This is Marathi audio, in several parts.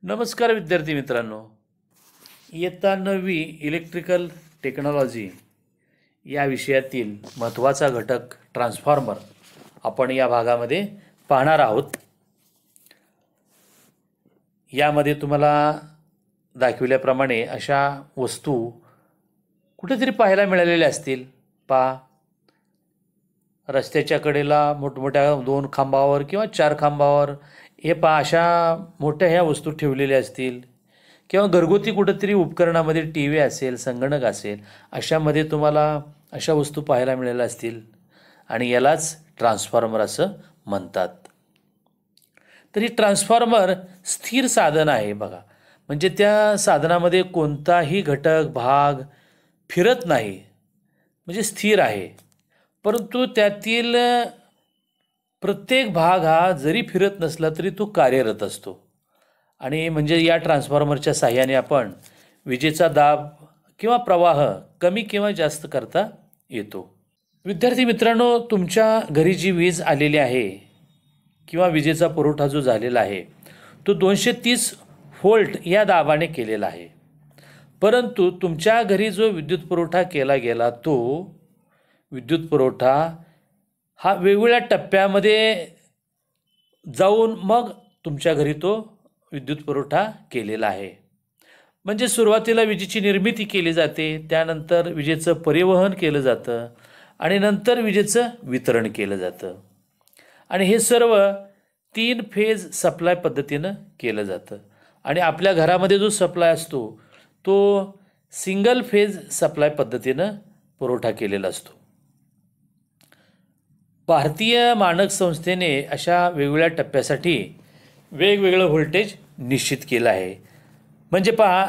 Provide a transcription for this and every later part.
नमस्कार विद्यार्थी मित्रांनो, इयत्ता 9वी इलेक्ट्रिकल टेक्नॉलॉजी या विषयातील महत्त्वाचा घटक ट्रान्सफॉर्मर आपण या भागामध्ये पाहणार आहोत। यामध्ये तुम्हाला दाखविल्याप्रमाणे अशा वस्तू कुठेतरी पाहायला मिळालेल्या असतील। पहा, रस्त्याच्या कडेला मोठमोठ्या 2 खांबावर किंवा 4 खांबावर हे पहा अशा मोठ्या ह्या वस्तू ठेवलेल्या असतील, किंवा घरगुती कुठेतरी उपकरणामध्ये टीव्ही असेल, संगणक असेल, अशामध्ये तुम्हाला अशा वस्तू पाहायला मिळाल्या असतील आणि यालाच ट्रान्सफॉर्मर असं म्हणतात। तर ही ट्रान्सफॉर्मर स्थिर साधन आहे बघा, म्हणजे त्या साधनामध्ये कोणताही घटक भाग फिरत नाही, म्हणजे स्थिर आहे। परंतु त्यातील प्रत्येक भाग हा जरी फिरत नसला तरी तो कार्यरत असतो। आणि म्हणजे या ट्रान्सफॉर्मरच्या साहाय्याने आपण विजेचा दाब किंवा प्रवाह कमी किंवा जास्त करता येतो। विद्यार्थी मित्रांनो, तुमच्या घरी जी वीज आलेली आहे किंवा विजेचा पुरवठा जो झालेला आहे तो 230 व्होल्ट या दाबाने केलेला आहे। परंतु तुमच्या घरी जो विद्युत पुरवठा केला गेला तो विद्युत पुरवठा हा वेगवेगळ्या टप्प्यामध्ये जाऊन मग तुमच्या घरी तो विद्युत पुरवठा केलेला आहे। म्हणजे सुरुवातीला विजेची निर्मिती केली जाते, त्यानंतर विजेचं परिवहन केलं जातं आणि नंतर विजेचं वितरण केलं जातं। आणि हे सर्व 3 फेज सप्लाय पद्धतीनं केलं जातं। आणि आपल्या घरामध्ये जो सप्लाय असतो तो सिंगल फेज सप्लाय पद्धतीनं पुरवठा केलेला असतो। भारतीय मानक संस्थेने अशा वेगवेगळ्या टप्प्यासाठी वेगवेगळं व्होल्टेज निश्चित केलं आहे। म्हणजे पहा,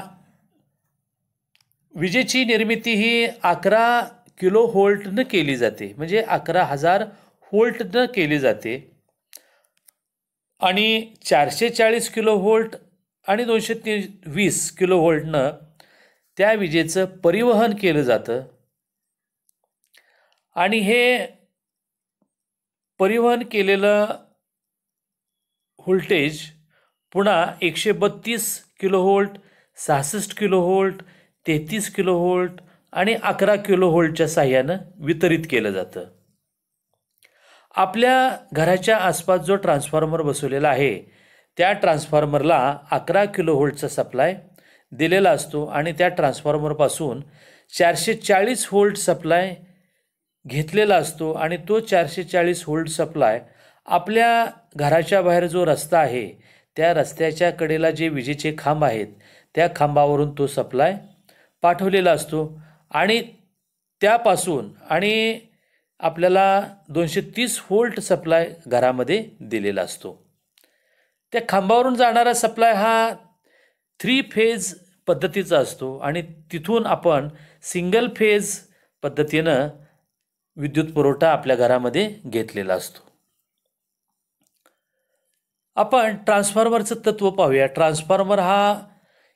विजेची निर्मिती ही 11 किलो व्होल्टनं केली जाते, म्हणजे 11,000 व्होल्टनं केली जाते। आणि 440 किलो व्होल्ट आणि 220 किलो व्होल्टनं त्या विजेचं परिवहन केलं जातं। आणि हे परिवहन केलेलं व्होल्टेज पुन्हा 132 kilo volt, 66 kilo volt, 33 kilo volt आणि 11 किलो व्होल्टच्या साहाय्यानं वितरित केलं जातं। आपल्या घराच्या आसपास जो ट्रान्सफॉर्मर बसवलेला आहे त्या ट्रान्सफॉर्मरला 11 किलो व्होल्टचा सप्लाय दिलेला असतो आणि त्या ट्रान्सफॉर्मरपासून 440 व्होल्ट सप्लाय घेतलेला असतो। आणि तो 440 व्होल्ट सप्लाय आपल्या घराच्या बाहेर जो रस्ता आहे त्या रस्त्याच्या कडेला जे विजेचे खांब आहेत त्या खांबावरून तो सप्लाय पाठवलेला असतो आणि त्यापासून आणि आपल्याला 230 व्होल्ट सप्लाय घरामध्ये दिलेला असतो। त्या खांबावरून जाणारा सप्लाय हा 3 फेज पद्धतीचा असतो आणि तिथून आपण सिंगल फेज पद्धतीनं विद्युत पुरवठा आपल्या घरामध्ये घेतलेला असतो। आपण ट्रान्सफॉर्मरचं तत्त्व पाहूया। ट्रान्सफॉर्मर हा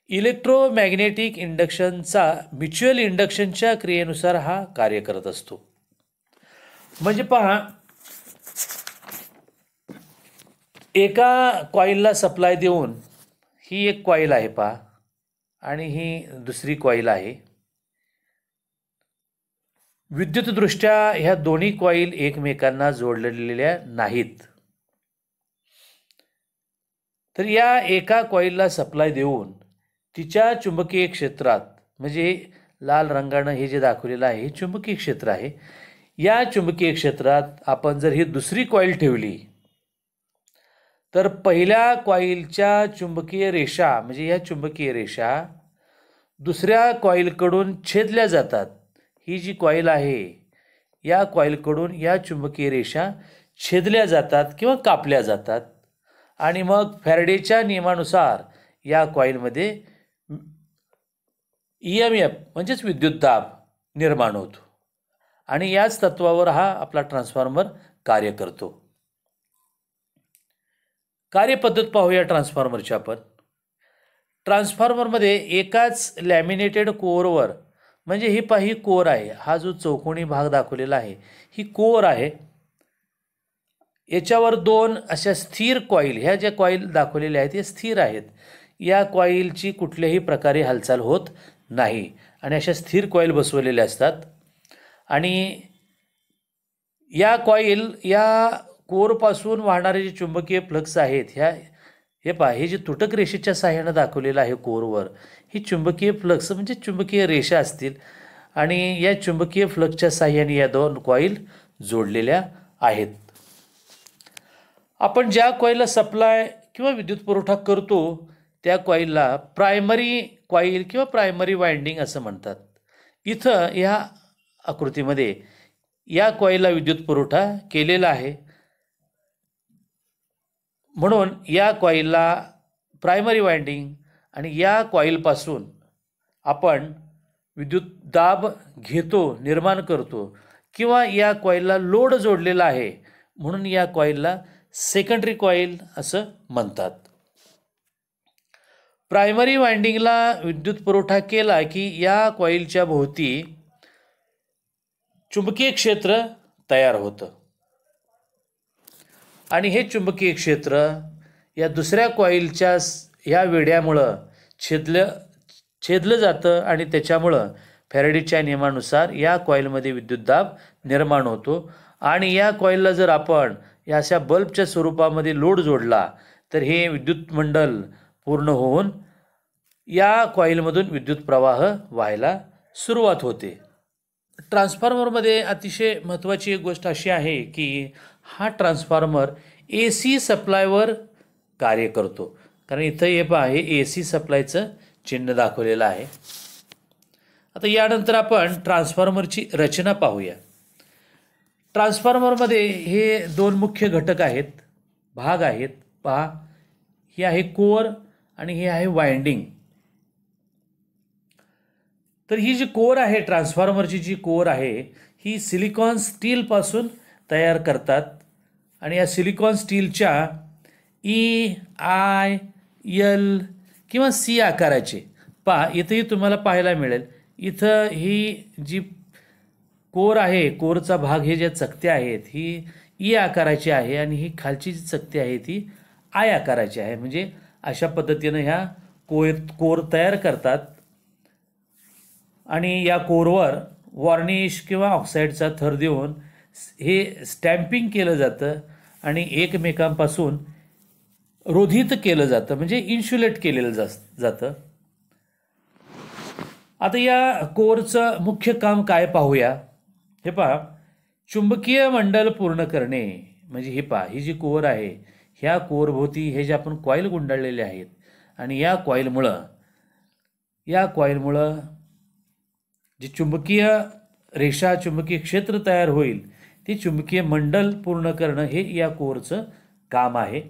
इलेक्ट्रोमॅग्नेटिक इंडक्शनचा म्युच्युअल इंडक्शनच्या क्रियेनुसार हा कार्य करत असतो। म्हणजे पहा, एका कॉईलला सप्लाय देऊन, ही एक कॉईल आहे पहा आणि ही दुसरी कॉईल आहे। विद्युतदृष्ट्या ह्या दोन्ही कॉईल एकमेकांना जोडलेल्या नाहीत। तर या एका कॉईलला सप्लाय देऊन तिच्या चुंबकीय क्षेत्रात, म्हणजे लाल रंगानं हे जे दाखवलेलं आहे हे चुंबकीय क्षेत्र आहे, या चुंबकीय क्षेत्रात आपण जर ही दुसरी कॉईल ठेवली तर पहिल्या कॉईलच्या चुंबकीय रेषा, म्हणजे या चुंबकीय रेषा दुसऱ्या कॉईलकडून छेदल्या जातात। ही जी कॉईल आहे या कॉईलकडून या चुंबकीय रेषा छेदल्या जातात किंवा कापल्या जातात आणि मग फॅरेडेच्या नियमानुसार या कॉईलमध्ये EMF म्हणजेच विद्युतदाब निर्माण होतो आणि याच तत्वावर हा आपला ट्रान्सफॉर्मर कार्य करतो। कार्यपद्धत पाहूया ट्रान्सफॉर्मरची आपण। ट्रान्सफॉर्मरमध्ये एकाच लॅमिनेटेड कोअरवर, म्हणजे ही पाही कोअर आहे, हा जो चौकोनी भाग दाखवलेला आहे ही कोअर आहे, याच्यावर 2 अशा स्थिर कॉईल, ह्या ज्या कॉईल दाखवलेल्या आहेत हे स्थिर आहेत, या कॉईलची कुठल्याही प्रकारे हालचाल होत नाही आणि अशा स्थिर कॉईल बसवलेल्या असतात. आणि या कॉईल या कोरपासून वाहणारे जे चुंबकीय फ्लक्स आहेत हे पहा, हे जे तुटक रेषेच्या साहाय्यानं दाखवलेलं आहे कोरवर, ही चुंबकीय फ्लक्स म्हणजे चुंबकीय रेषा असतील आणि या चुंबकीय फ्लक्सच्या साहाय्याने या दोन कॉईल जोडलेल्या आहेत. आपण ज्या कॉईलला सप्लाय किंवा विद्युत पुरवठा करतो त्या कॉईलला प्रायमरी कॉईल किंवा प्रायमरी वाइंडिंग असं म्हणतात. इथं ह्या आकृतीमध्ये या कॉईलला विद्युत पुरवठा केलेला आहे, म्हणून या कॉईलला प्रायमरी वाइंडिंग आणि या कॉईलपासून आपण विद्युत दाब घेतो, निर्माण करतो, किंवा या कॉईलला लोड जोडलेला आहे म्हणून या कॉईलला सेकंडरी कॉईल असं म्हणतात. प्रायमरी वाइंडिंगला विद्युत पुरवठा केला की या कॉईलच्या भोवती चुंबकीय क्षेत्र तयार होतं आणि हे चुंबकीय क्षेत्र या दुसऱ्या कॉईलच्या ह्या वेढ्यामुळं छेदलं जातं आणि त्याच्यामुळं फॅरेडेच्या नियमानुसार या कॉईलमध्ये विद्युतदाब निर्माण होतो. आणि या कॉईलला जर आपण या अशा बल्बच्या स्वरूपामध्ये लोड जोडला तर हे विद्युत मंडल पूर्ण होऊन या कॉईलमधून विद्युत प्रवाह व्हायला सुरुवात होते. ट्रान्सफॉर्मरमध्ये अतिशय महत्त्वाची एक गोष्ट अशी आहे की हा ट्रान्सफॉर्मर AC सप्लायवर कार्य करतो. कारण इथं हे पहा, हे AC सप्लायचं चिन्ह दाखवलेलं आहे. आता यानंतर आपण ट्रान्सफॉर्मरची रचना पाहूया. ट्रान्सफॉर्मरमध्ये हे दोन मुख्य घटक आहेत, भाग आहेत. पहा, ही आहे कोर आणि ही आहे वाइंडिंग. तर ही जी कोर आहे, ट्रान्सफॉर्मरची जी कोर आहे, ही सिलिकॉन स्टीलपासून तयार करतात आणि या सिलिकॉन स्टीलच्या EIL किंवा C आकाराचे, पहा इथंही तुम्हाला पाहायला मिळेल. इथं ही जी कोर आहे, कोरचा भाग, हे ज्या चकत्या आहेत, ही E आकाराची आहे आणि ही खालची जी चकती आहे ती I आकाराची आहे. म्हणजे अशा पद्धतीनं ह्या कोर तयार करतात आणि या कोरवर वॉर्निश किंवा ऑक्साईडचा थर देऊन हे स्टॅम्पिंग केलं जातं आणि एकमेकांपासून रोधित केलं जातं, म्हणजे इन्सुलेट केलेलं जातं. आता या कोरचं मुख्य काम काय पाहूया. हे पहा, चुंबकीय मंडल पूर्ण करणे. म्हणजे हे पहा, ही जी कोर आहे, ह्या कोरभोवती हे जे आपण कॉईल गुंडाळलेले आहेत आणि या कॉईलमुळं जी चुंबकीय रेषा, चुंबकीय क्षेत्र तयार होईल, ती चुंबकीय मंडल पूर्ण करणं हे या कोरचं काम आहे.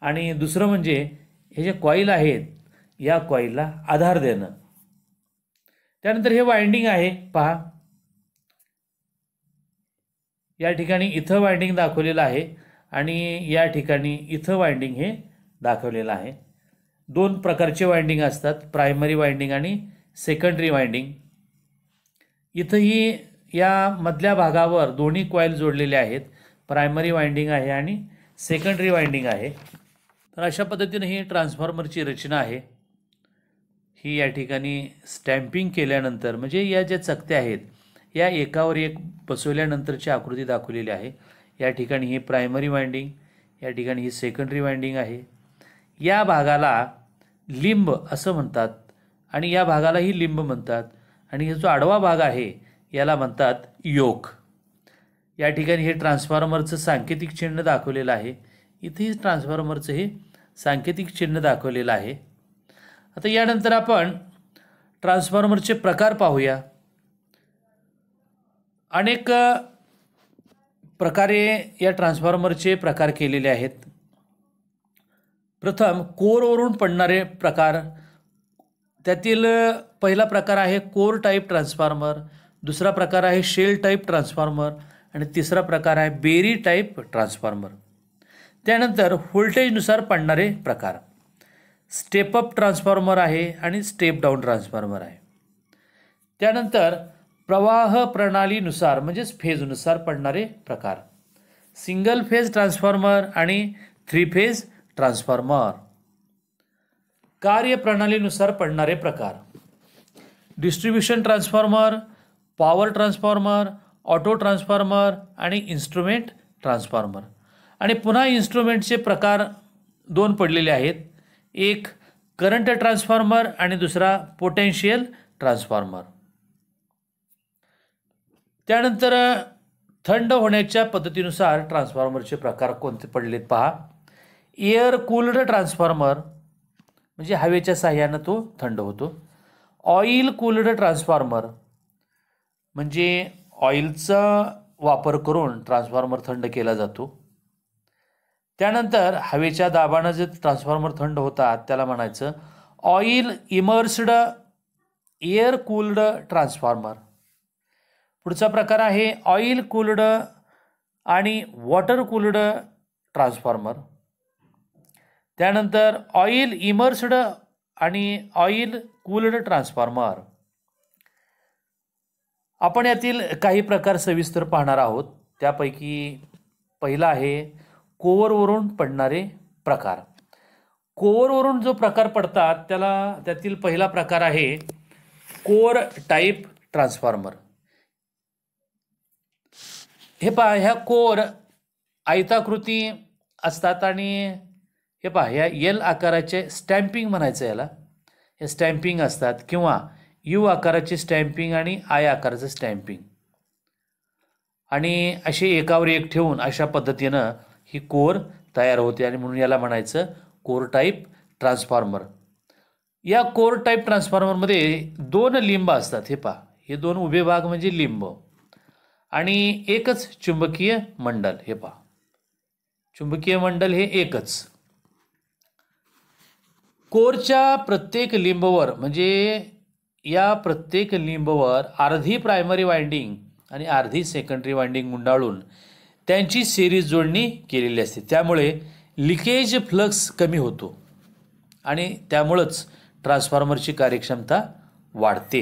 आणि दुसरं म्हणजे हे जे कॉईल आहेत, या कॉईलला आधार देणं. त्यानंतर हे वाइंडिंग आहे. पहा, या ठिकाणी इथं वाइंडिंग दाखवलेलं आहे आणि या ठिकाणी इथं वाइंडिंग हे दाखवलेलं आहे. दोन प्रकारचे वाइंडिंग असतात, प्रायमरी वाइंडिंग आणि सेकंडरी वाइंडिंग. इथंही या मधल्या भागावर दोन्ही कॉईल जोडलेले आहेत, प्रायमरी वाइंडिंग आहे आणि सेकंडरी वाइंडिंग आहे. तर अशा पद्धतीने ही ट्रान्सफॉर्मरची रचना आहे. ही या ठिकाणी स्टॅम्पिंग केल्यानंतर, म्हणजे या ज्या चकत्या आहेत या एकावर एक बसवल्यानंतरची आकृती दाखवलेली आहे. या ठिकाणी ही प्रायमरी वाइंडिंग, या ठिकाणी ही सेकंडरी वाइंडिंग आहे. या भागाला लिंब असं म्हणतात आणि या भागालाही लिंब म्हणतात आणि हा जो आडवा भाग आहे याला म्हणतात योक. या ठिकाणी हे ट्रान्सफॉर्मरचं सांकेतिक चिन्ह दाखवलेलं आहे. इथेही ट्रान्सफॉर्मरचं हे सांकेतिक चिन्ह दाखवलेलं आहे. आता यानंतर आपण ट्रान्सफॉर्मरचे प्रकार पाहूया. अनेक प्रकारे या ट्रान्सफॉर्मरचे प्रकार केलेले आहेत. प्रथम कोरवरून पडणारे प्रकार. त्यातील पहिला प्रकार आहे कोर टाईप ट्रान्सफॉर्मर, दुसरा प्रकार आहे शेल टाईप ट्रान्सफॉर्मर आणि तिसरा प्रकार आहे बेरी टाईप ट्रान्सफॉर्मर. त्यानंतर व्होल्टेजनुसार पडणारे प्रकार. स्टेप अप ट्रान्सफॉर्मर आहे आणि स्टेप डाऊन ट्रान्सफॉर्मर आहे. त्यानंतर प्रवाह प्रणालीनुसार म्हणजेच फेजनुसार पडणारे प्रकार. सिंगल फेज ट्रान्सफॉर्मर आणि 3 फेज ट्रान्सफॉर्मर. कार्यप्रणालीनुसार पडणारे प्रकार: distribution transformer, power transformer, auto transformer आणि इन्स्ट्रुमेंट ट्रान्सफॉर्मर. आणि पुन्हा इन्स्ट्रुमेंटचे प्रकार दोन पडलेले आहेत, एक करंट ट्रान्सफॉर्मर आणि दुसरा पोटेन्शियल ट्रान्सफॉर्मर. त्यानंतर थंड होण्याच्या पद्धतीनुसार ट्रान्सफॉर्मरचे प्रकार कोणते पडलेत पहा. एअर कूल्ड ट्रान्सफॉर्मर म्हणजे हवेच्या साह्यानं तो थंड होतो. ऑइल कूल्ड ट्रान्सफॉर्मर म्हणजे ऑइलचा वापर करून ट्रान्सफॉर्मर थंड केला जातो. त्यानंतर हवेच्या दाबानं जे ट्रान्सफॉर्मर थंड होतात त्याला म्हणायचं oil immersed air cooled transformer. पुढचा प्रकार आहे ऑइल कूल्ड आणि वॉटर कूल्ड ट्रान्सफॉर्मर. त्यानंतर ऑइल इमर्स्ड आणि ऑइल कूल्ड ट्रान्सफॉर्मर. आपण यातील काही प्रकार सविस्तर पाहणार आहोत. त्यापैकी पहिला आहे कोअरवरून पडणारे प्रकार. कोअरवरून जो प्रकार पडतात त्यातील पहिला प्रकार आहे कोअर टाईप ट्रान्सफॉर्मर. हे पहा, ह्या कोअर आयताकृती असतात आणि हे पहा, ह्या एल आकाराचे स्टॅम्पिंग म्हणायचं याला, हे स्टॅम्पिंग असतात किंवा यू आकाराचे स्टॅम्पिंग आणि आय आकाराचं स्टॅम्पिंग. आणि असे एकावर एक ठेवून अशा पद्धतीनं ही कोअर तयार होते आणि म्हणून याला म्हणायचं कोअर टाईप ट्रान्सफॉर्मर. या कोअर टाईप ट्रान्सफॉर्मरमध्ये दोन लिंब असतात. हे पहा, हे दोन उभे भाग म्हणजे लिंब आणि एकच चुंबकीय मंडल. हे पहा, चुंबकीय मंडल हे एकच. कोअरच्या प्रत्येक लिंबवर म्हणजे या प्रत्येक लिंबवर अर्धी प्रायमरी वाइंडिंग आणि अर्धी सेकंडरी वाइंडिंग गुंडाळून त्यांची सिरीज जोडणी केलेली असते. त्यामुळे लिकेज फ्लक्स कमी होतो आणि त्यामुळंच ट्रान्सफॉर्मरची कार्यक्षमता वाढते.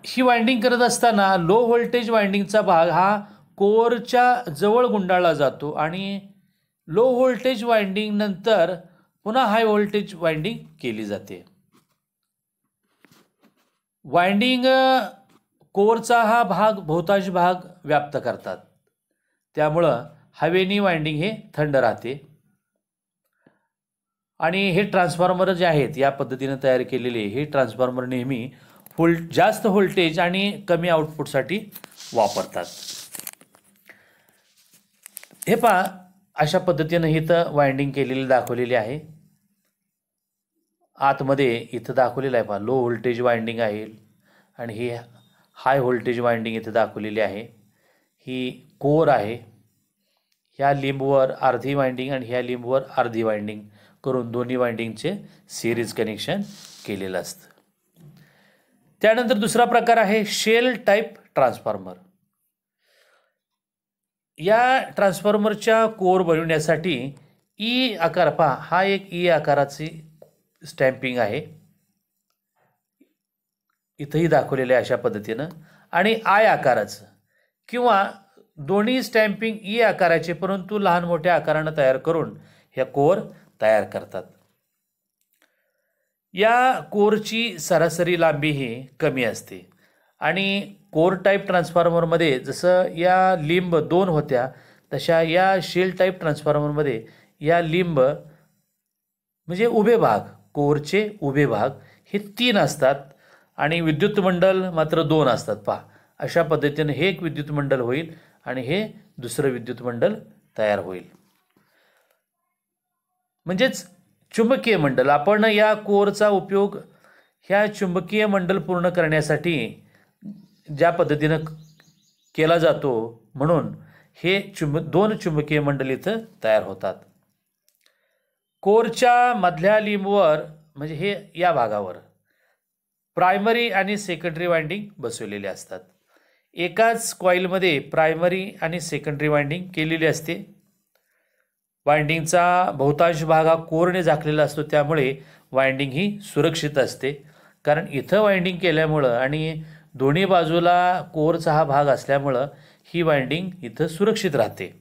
ही वाइंडिंग करत असताना लो व्होल्टेज वाइंडिंगचा भाग हा कोअरच्या जवळ गुंडाळला जातो आणि लो व्होल्टेज वाइंडिंग नंतर पुन्हा हाय व्होल्टेज वाइंडिंग केली जाते. वाइंडिंग कोअरचा हा भाग बहुतांश भाग व्याप्त करतात. त्यामुळं हवेनी वाइंडिंग हे थंड राहते आणि हे ट्रान्सफॉर्मर जे आहेत या पद्धतीने तयार केलेले हे ट्रान्सफॉर्मर नेहमी जास्त व्होल्टेज आणि कमी आउटपुटसाठी वापरतात. हे पहा, अशा पद्धतीनं इथं वाइंडिंग केलेली दाखवलेली आहे. आतमध्ये इथं दाखवलेलं आहे पहा, लो व्होल्टेज वाइंडिंग आहे आणि ही हाय व्होल्टेज वाइंडिंग इथं दाखवलेली आहे. ही कोअर आहे. ह्या लिंबवर अर्धी वाइंडिंग आणि ह्या लिंबवर अर्धी वाइंडिंग करून दोन्ही वाइंडिंगचे सिरीज कनेक्शन केलेलं असतं. त्यानंतर दुसरा प्रकार आहे शेल टाईप ट्रान्सफॉर्मर. या ट्रान्सफॉर्मरच्या कोअर बनवण्यासाठी ई आकार पहा, हा एक ई आकाराची स्टॅम्पिंग आहे, इथंही दाखवलेलं आहे अशा पद्धतीनं, आणि आय आकाराचं किंवा दोन्ही स्टॅम्पिंग ई आकाराचे परंतु लहान मोठ्या आकारानं तयार करून ह्या कोअर तयार करतात. या कोअरची सरासरी लांबी ही कमी असते आणि कोअर टाईप ट्रान्सफॉर्मरमध्ये जसं या लिंब दोन होत्या तशा या शेल टाईप ट्रान्सफॉर्मरमध्ये या लिंब म्हणजे उभे भाग, कोअरचे उभे भाग हे 3 असतात आणि विद्युत मंडल मात्र 2 असतात. पहा, अशा पद्धतीने हे एक विद्युत मंडल होईल आणि हे दुसरं विद्युत मंडल तयार होईल. म्हणजेच चुंबकीय मंडल. आपण या कोअरचा उपयोग ह्या चुंबकीय मंडल पूर्ण करण्यासाठी ज्या पद्धतीनं केला जातो म्हणून हे दोन चुंबकीय मंडल इथं तयार होतात. कोअरच्या मधल्या लिंबवर म्हणजे हे या भागावर प्रायमरी आणि सेकंडरी वाइंडिंग बसवलेले असतात. एकाच कॉइलमध्ये प्रायमरी आणि सेकंडरी वाइंडिंग केलेली असते. वाइंडिंगचा बहुतांश भाग हा कोअरने झाकलेला असतो, त्यामुळे वाइंडिंग ही सुरक्षित असते. कारण इथं वाइंडिंग केल्यामुळं आणि दोन्ही बाजूला कोअरचा हा भाग असल्यामुळं ही वाइंडिंग इथं सुरक्षित राहते.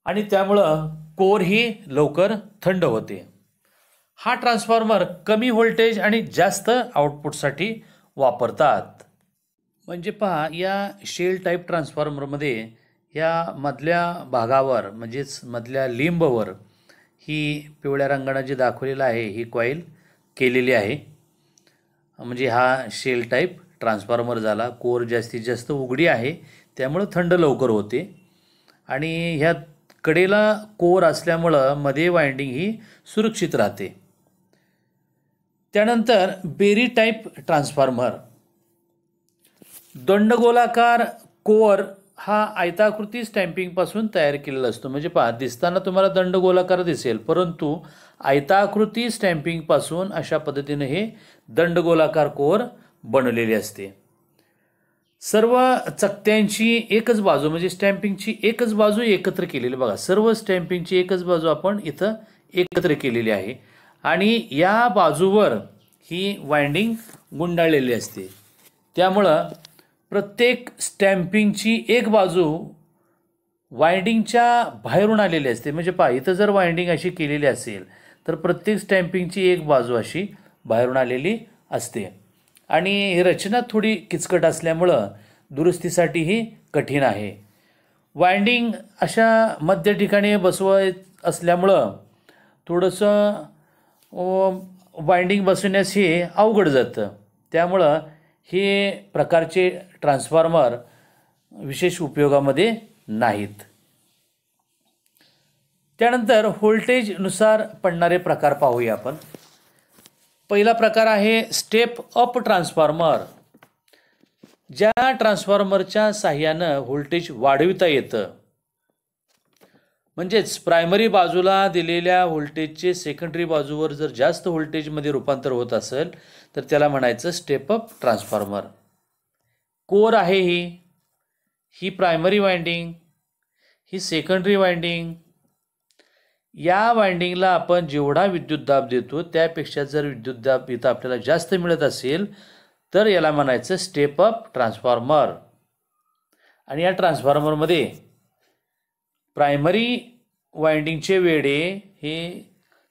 आणि त्यामुळं कोर ही लवकर थंड होते. हा ट्रान्सफॉर्मर कमी व्होल्टेज आणि जास्त आउटपुटसाठी वापरतात. म्हणजे पहा, या शेल टाईप ट्रान्सफॉर्मरमध्ये या मधल्या भागावर म्हणजेच मधल्या लिंबवर ही पिवळ्या रंगाने जे दाखवलेलं आहे ही कॉईल केलेली आहे. म्हणजे हा शेल टाईप ट्रान्सफॉर्मर झाला. कोर जास्तीत जास्त उघडी आहे त्यामुळं थंड लवकर होते आणि ह्या कडेला कोर असल्यामुळं मध्ये वाइंडिंग ही सुरक्षित राहते. त्यानंतर बेरी टाईप ट्रान्सफॉर्मर. दंडगोलाकार कोर हा आयताकृती स्टॅम्पिंगपासून तयार केलेला असतो. म्हणजे पहा, दिसताना तुम्हाला दंडगोलाकार दिसेल परंतु आयताकृती स्टॅम्पिंगपासून अशा पद्धतीने हे दंडगोलाकार कोर बनवलेले असते. सर्व चकत्यांची एकच बाजू म्हणजे स्टॅम्पिंगची एकच बाजू एकत्र केलेली. बघा, सर्व स्टॅम्पिंगची एकच बाजू आपण इथं एकत्र केलेली आहे आणि या बाजूवर ही वाइंडिंग गुंडाळलेली असते. त्यामुळं प्रत्येक स्टॅम्पिंगची एक बाजू वाइंडिंगच्या बाहेरून आलेली असते. म्हणजे पहा, इथं जर वाइंडिंग अशी केलेली असेल तर प्रत्येक स्टॅम्पिंगची एक बाजू अशी बाहेरून आलेली असते आणि ही रचना थोडी किचकट असल्यामुळं दुरुस्तीसाठीही कठीण आहे. वाइंडिंग अशा मध्य ठिकाणी बसवायचं असल्यामुळं थोडंसं वाइंडिंग बसवण्यास हे अवघड जातं. त्यामुळं हे प्रकारचे ट्रान्सफॉर्मर विशेष उपयोगामध्ये नाहीत. त्यानंतर व्होल्टेजनुसार पडणारे प्रकार पाहूया आपण. पहिला प्रकार आहे स्टेप अप ट्रान्सफॉर्मर. ज्या ट्रान्सफॉर्मरच्या साहाय्यानं व्होल्टेज वाढविता येतं. म्हणजेच प्रायमरी बाजूला दिलेल्या व्होल्टेजचे सेकंडरी बाजूवर जर जास्त व्होल्टेजमध्ये रूपांतर होत असेल तर त्याला म्हणायचं स्टेप अप ट्रान्सफॉर्मर. कोर आहे ही प्रायमरी वाइंडिंग, ही सेकंडरी वाइंडिंग. या वाइंडिंगला आपण जेवढा विद्युतदाब देतो त्यापेक्षा जर विद्युतदाब इथं आपल्याला जास्त मिळत असेल तर याला म्हणायचं स्टेप अप ट्रान्सफॉर्मर. आणि या ट्रान्सफॉर्मरमध्ये प्रायमरी वाइंडिंगचे वेढे हे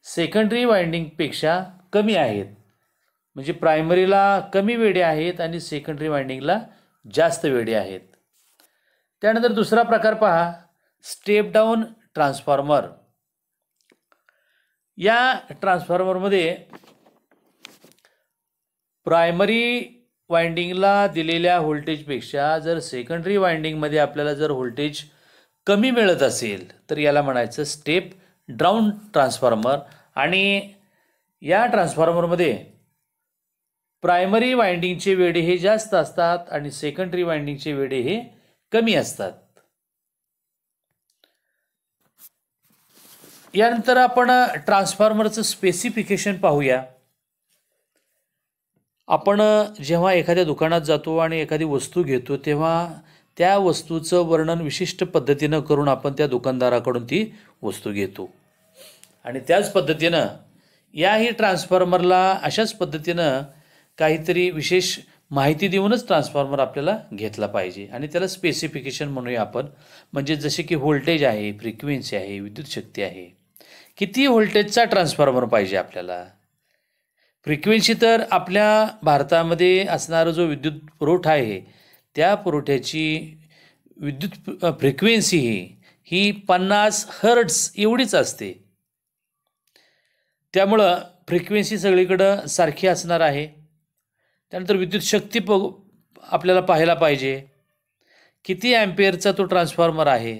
सेकंडरी वाइंडिंगपेक्षा कमी आहेत. म्हणजे प्रायमरीला कमी वेढे आहेत आणि सेकंडरी वाइंडिंगला जास्त वेढे आहेत. त्यानंतर दुसरा प्रकार पहा, स्टेप डाऊन ट्रान्सफॉर्मर. या ट्रान्सफॉर्मरमध्ये प्रायमरी वाइंडिंगला दिलेल्या व्होल्टेजपेक्षा जर सेकंडरी वाइंडिंगमध्ये आपल्याला जर व्होल्टेज कमी मिळत असेल तर याला म्हणायचं स्टेप डाऊन ट्रान्सफॉर्मर. आणि या ट्रान्सफॉर्मरमध्ये प्रायमरी वाइंडिंगचे वेढे हे जास्त असतात आणि सेकंडरी वाइंडिंगचे वेढे हे कमी असतात. यानंतर आपण ट्रान्सफॉर्मरचं स्पेसिफिकेशन पाहूया. आपण जेव्हा एखाद्या दुकानात जातो आणि एखादी वस्तू घेतो तेव्हा त्या वस्तूचं वर्णन विशिष्ट पद्धतीनं करून आपण त्या दुकानदाराकडून ती वस्तू घेतो. आणि त्याच पद्धतीनं याही ट्रान्सफॉर्मरला अशाच पद्धतीनं काहीतरी विशेष माहिती देऊनच ट्रान्सफॉर्मर आपल्याला घेतला पाहिजे. आणि त्याला स्पेसिफिकेशन म्हणूया आपण. म्हणजे जसे की व्होल्टेज आहे, फ्रिक्वेन्सी आहे, विद्युत शक्ती आहे. किती व्होल्टेजचा ट्रान्सफॉर्मर पाहिजे आपल्याला. फ्रिक्वेन्सी तर आपल्या भारतामध्ये असणारा जो विद्युत पुरवठा आहे त्या पुरवठ्याची विद्युत फ्रिक्वेन्सी ही 50 हर्ट्झ एवढीच असते. त्यामुळं फ्रिक्वेन्सी सगळीकडं सारखी असणार आहे. त्यानंतर विद्युत शक्ती आपल्याला पाहायला पाहिजे. किती ॲम्पियरचा तो ट्रान्सफॉर्मर आहे,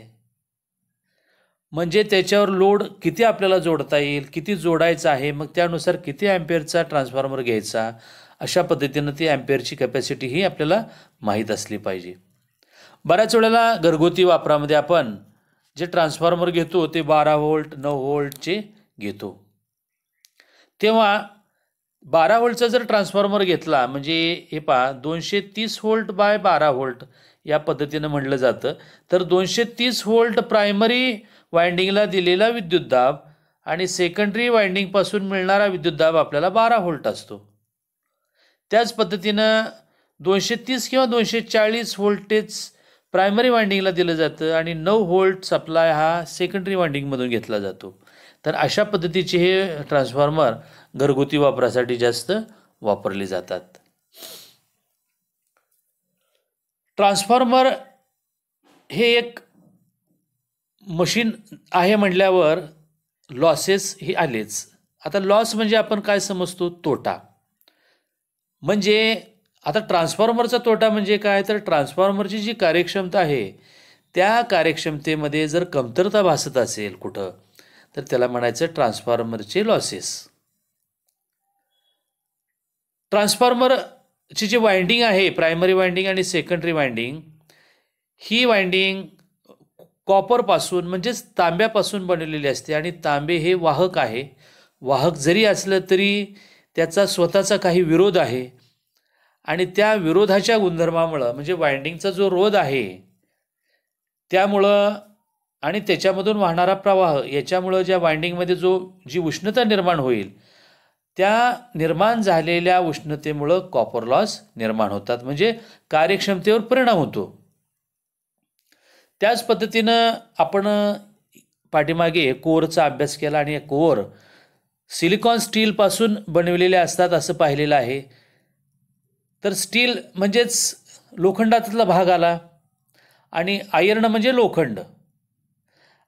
म्हणजे त्याच्यावर लोड किती आपल्याला जोडता येईल, किती जोडायचं आहे, मग त्यानुसार किती ॲम्पियरचा ट्रान्सफॉर्मर घ्यायचा. अशा पद्धतीनं ती ॲम्पियरची कॅपॅसिटी ही आपल्याला माहीत असली पाहिजे. बऱ्याच वेळेला घरगुती वापरामध्ये आपण जे ट्रान्सफॉर्मर घेतो ते 12 व्होल्ट 9 व्होल्टचे घेतो. तेव्हा 12 व्होल्टचा जर ट्रान्सफॉर्मर घेतला म्हणजे हे पहा 230 व्होल्ट बाय 12 व्होल्ट या पद्धतीनं म्हटलं जातं. तर 230 व्होल्ट प्रायमरी वाइंडिंगला दिलेला विद्युतदाब आणि सेकंडरी वाइंडिंगपासून मिळणारा विद्युतदाब आपल्याला 12 व्होल्ट असतो. त्याच पद्धतीनं 230 किंवा 240 व्होल्टेज प्रायमरी वायंडिंगला दिलं जातं आणि 9 व्होल्ट सप्लाय हा सेकंडरी वायंडिंगमधून घेतला जातो. तर अशा पद्धतीचे हे ट्रान्सफॉर्मर घरगुती वापरासाठी जास्त वापरले जातात. ट्रान्सफॉर्मर हे एक मशीन आहे म्हटल्यावर लॉसेस हे आलेच. आता लॉस म्हणजे आपण काय समजतो? तोटा. म्हणजे आता ट्रान्सफॉर्मरचा तोटा म्हणजे काय? तर ट्रान्सफॉर्मरची जी कार्यक्षमता आहे त्या कार्यक्षमतेमध्ये जर कमतरता भासत असेल कुठं, तर त्याला म्हणायचं ट्रान्सफॉर्मरचे लॉसेस. ट्रान्सफॉर्मरची जी वायंडिंग आहे, प्रायमरी वायंडिंग आणि सेकंडरी वायंडिंग, ही वायंडिंग कॉपरपासून म्हणजेच तांब्यापासून बनवलेली असते आणि तांबे हे वाहक आहे. वाहक जरी असलं तरी त्याचा स्वतःचा काही विरोध आहे आणि त्या विरोधाच्या गुणधर्मामुळं म्हणजे वायंडिंगचा जो रोध आहे त्यामुळं आणि त्याच्यामधून वाहणारा प्रवाह याच्यामुळं ज्या वायंडिंगमध्ये जी उष्णता निर्माण होईल त्या निर्माण झालेल्या उष्णतेमुळं कॉपर लॉस निर्माण होतात, म्हणजे कार्यक्षमतेवर परिणाम होतो. त्याच पद्धतीनं आपण पाठीमागे कोअरचा अभ्यास केला आणि कोअर सिलिकॉन स्टीलपासून बनवलेले असतात असं पाहिलेलं आहे. तर स्टील म्हणजेच लोखंडातला भाग आला आणि आयर्न म्हणजे लोखंड,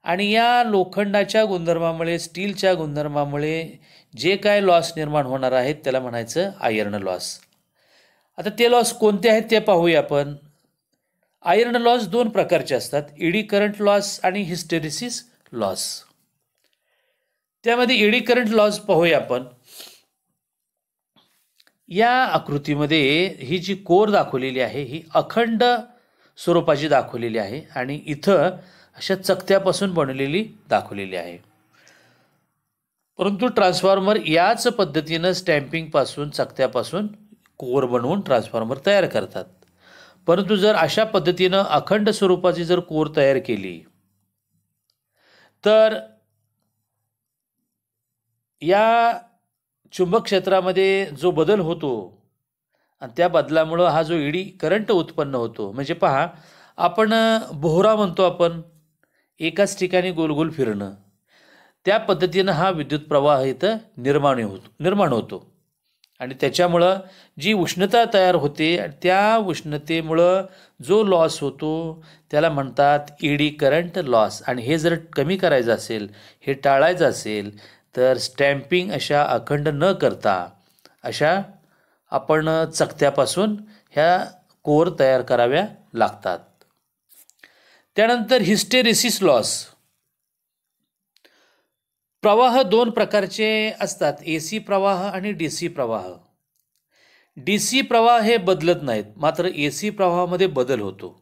आणि या लोखंडाच्या गुणधर्मामुळे स्टीलच्या गुणधर्मामुळे जे काय लॉस निर्माण होणार आहेत त्याला म्हणायचं आयर्न लॉस. आता ते लॉस कोणते आहेत ते पाहूया आपण. आयर्न लॉस 2 प्रकारचे असतात, इडी करंट लॉस आणि हिस्टेरिसिस लॉस. त्यामध्ये इडी करंट लॉस पाहूया आपण. या आकृतीमध्ये ही जी कोर दाखवलेली आहे ही अखंड स्वरूपाची दाखवलेली आहे आणि इथं अशा चकत्यापासून बनवलेली दाखवलेली आहे. परंतु ट्रान्सफॉर्मर याच पद्धतीनं स्टॅम्पिंगपासून चकत्यापासून कोर बनवून ट्रान्सफॉर्मर तयार करतात. परंतु जर अशा पद्धतीनं अखंड स्वरूपाची जर कोर तयार केली तर या चुंबक क्षेत्रामध्ये जो बदल होतो आणि त्या बदलामुळं हा जो इडी करंट उत्पन्न होतो, म्हणजे पहा आपण बोहरा म्हणतो आपण, एकाच ठिकाणी गोलगोल फिरणं, त्या पद्धतीनं हा विद्युत प्रवाह इथं निर्माण होतो आणि त्याच्यामुळं जी उष्णता तयार होते त्या उष्णतेमुळं जो लॉस होतो त्याला म्हणतात इडी करंट लॉस. आणि हे जर कमी करायचं असेल, हे टाळायचं असेल तर स्टॅम्पिंग अशा अखंड न करता अशा आपण चकत्यापासून ह्या कोर तयार कराव्या लागतात. त्यानंतर हिस्टेरिसिस लॉस. प्रवाह 2 प्रकारचे असतात, AC प्रवाह आणि DC प्रवाह. DC प्रवाह हे बदलत नाहीत, मात्र AC प्रवाहामध्ये बदल होतो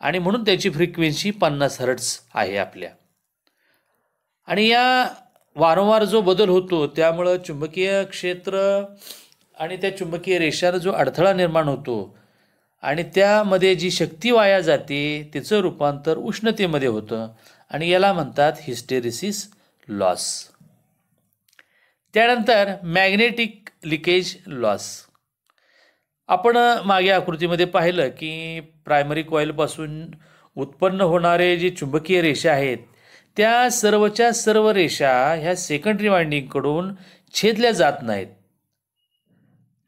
आणि म्हणून त्याची फ्रिक्वेन्सी 50 हर्ट्झ आहे आपल्या. आणि या वारंवार जो बदल होतो त्यामुळं चुंबकीय क्षेत्र आणि त्या चुंबकीय रेषांना जो अडथळा निर्माण होतो आणि त्यामध्ये जी शक्ती वाया जाते त्याचं रूपांतर उष्णतेमध्ये होतं आणि याला म्हणतात हिस्टेरिसिस लॉस. त्यानंतर मॅग्नेटिक लिकेज लॉस. आपण मागे आकृतीमध्ये पाहिलं की प्रायमरी कॉइलपासून उत्पन्न होणारे जे चुंबकीय रेषा आहेत त्या सर्वच्या सर्व रेषा ह्या सेकंडरी वायंडिंगकडून छेदल्या जात नाहीत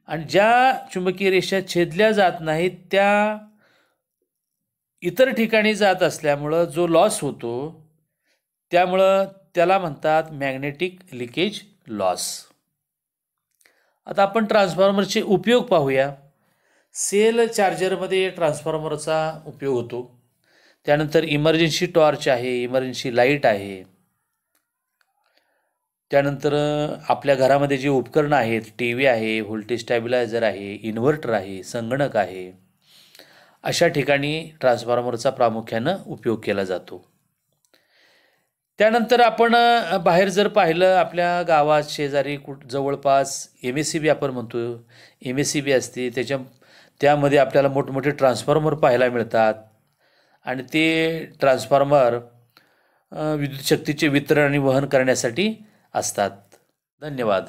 आणि ज्या चुंबकीय रेषा छेदल्या जात नाहीत त्या इतर ठिकाणी जात असल्यामुळं जो लॉस होतो त्यामुळं त्याला म्हणतात मॅग्नेटिक लिकेज लॉस. आता आपण ट्रान्सफॉर्मरचे उपयोग पाहूया. सेल चार्जरमध्ये ट्रान्सफॉर्मरचा उपयोग होतो. त्यानंतर इमर्जन्सी टॉर्च आहे, इमर्जन्सी लाईट आहे. त्यानंतर आपल्या घरामध्ये जी उपकरणं आहेत, TV आहे, व्होल्टेज स्टॅबिलायझर आहे, इन्व्हर्टर आहे, संगणक आहे, अशा ठिकाणी ट्रान्सफॉर्मरचा प्रामुख्यानं उपयोग केला जातो. त्यानंतर आपण बाहेर जर पाहिलं आपल्या गावात शेजारी जवळपास MSCB आपण म्हणतो, MSCB असते, त्यामध्ये आपल्याला मोठमोठे ट्रान्सफॉर्मर पाहायला मिळतात आणि ते ट्रान्सफॉर्मर विद्युत शक्तीचे वितरण आणि वहन करण्यासाठी असतात. धन्यवाद.